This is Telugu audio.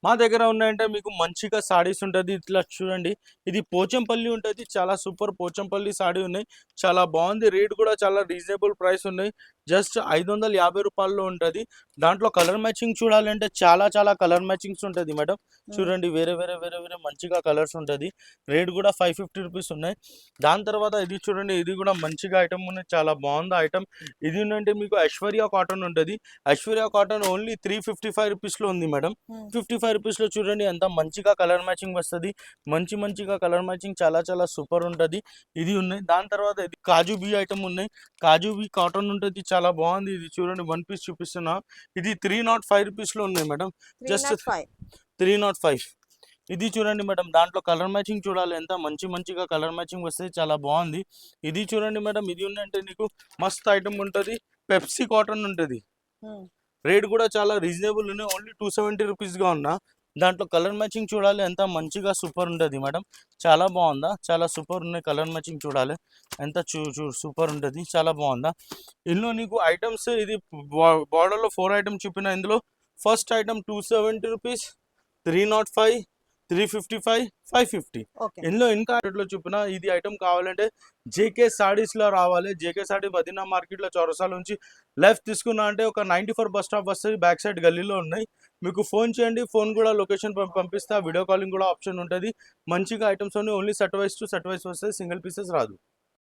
మా దగ్గర ఉన్నాయంటే మీకు మంచిగా సారీస్ ఉంటది. ఇట్లా చూడండి. ఇది పోచంపల్లి ఉంటది. చాలా సూపర్ పోచంపల్లి సారీ ఉన్నాయి. చాలా బాగుంది. రేట్ కూడా చాలా రీజనబుల్ ప్రైస్ ఉన్నాయి. జస్ట్ రూ. 550లో ఉంటది. దాంట్లో కలర్ మ్యాచింగ్ చూడాలంటే చాలా చాలా కలర్ మ్యాచింగ్స్ ఉంటది మేడం. చూడండి వేరే మంచిగా కలర్స్ ఉంటది. రేట్ కూడా రూ. 550 ఉన్నాయి. దాని తర్వాత ఇది చూడండి. ఇది కూడా మంచిగా ఐటమ్ ఉన్నాయి. చాలా బాగుంది ఐటమ్. ఇది ఏంటంటే మీకు ఐశ్వర్య కాటన్ ఉంటది. ఐశ్వర్య కాటన్ ఓన్లీ రూ. 355లో ఉంది మేడం. రూ. 55లో చూడండి ఎంత మంచిగా కలర్ మ్యాచింగ్ వస్తది. మంచిగా కలర్ మ్యాచింగ్ చాలా చాలా సూపర్ ఉంటది. ఇది ఉన్నాయి. దాని తర్వాత ఇది కాజు బీ ఐటమ్ ఉన్నాయి. కాజు బీ కాటన్ ఉంటది. చాలా బాగుంది. ఇది చూడండి వన్ పీస్ చూపిస్తున్నా. ఇది రూ. 305లో ఉన్నాయి మేడం. జస్ట్ 305. ఇది చూడండి మేడం. దాంట్లో కలర్ మ్యాచింగ్ చూడాలి. ఎంత మంచిగా కలర్ మ్యాచింగ్ వస్తది. చాలా బాగుంది. ఇది చూడండి మేడం. ఇది ఉందంటే నీకు మస్త్ ఐటమ్ ఉంటది. పెప్సీ కాటన్ ఉంటది. రేట్ కూడా చాలా రీజనబుల్ ఉన్నాయి. ఓన్లీ రూ. 270గా ఉన్నా. దాంట్లో కలర్ మ్యాచింగ్ చూడాలి. ఎంత మంచిగా సూపర్ ఉంటుంది మేడం. చాలా బాగుందా. చాలా సూపర్ ఉన్నాయి. కలర్ మ్యాచింగ్ చూడాలి. ఎంత సూపర్ ఉంటుంది. చాలా బాగుందా. ఇందులో నీకు ఐటమ్స్ ఇది బార్డర్లో 4 ఐటమ్స్ చూపిన. ఇందులో ఫస్ట్ ఐటమ్ రూ. 270, 305, 355, 550. ఇందులో ఇంకా రేట్లో చూపిన. ఇది ఐటమ్ కావాలంటే జేకే సారీస్లో రావాలి. జేకే సారీ మదీనా మార్కెట్లో చౌరసాల నుంచి లెఫ్ట్ తీసుకున్నా అంటే ఒక 94 బస్ స్టాప్ వస్తుంది. బ్యాక్ సైడ్ గల్లీలో ఉన్నాయి. మీకు ఫోన్ చేయండి. ఫోన్ కూడా లొకేషన్ పంపిస్తా. వీడియో కాలింగ్ కూడా ఆప్షన్ ఉంటుంది. మంచిగా items only set wise to set wise వస్తాయి. సింగిల్ పీసెస్ రాదు.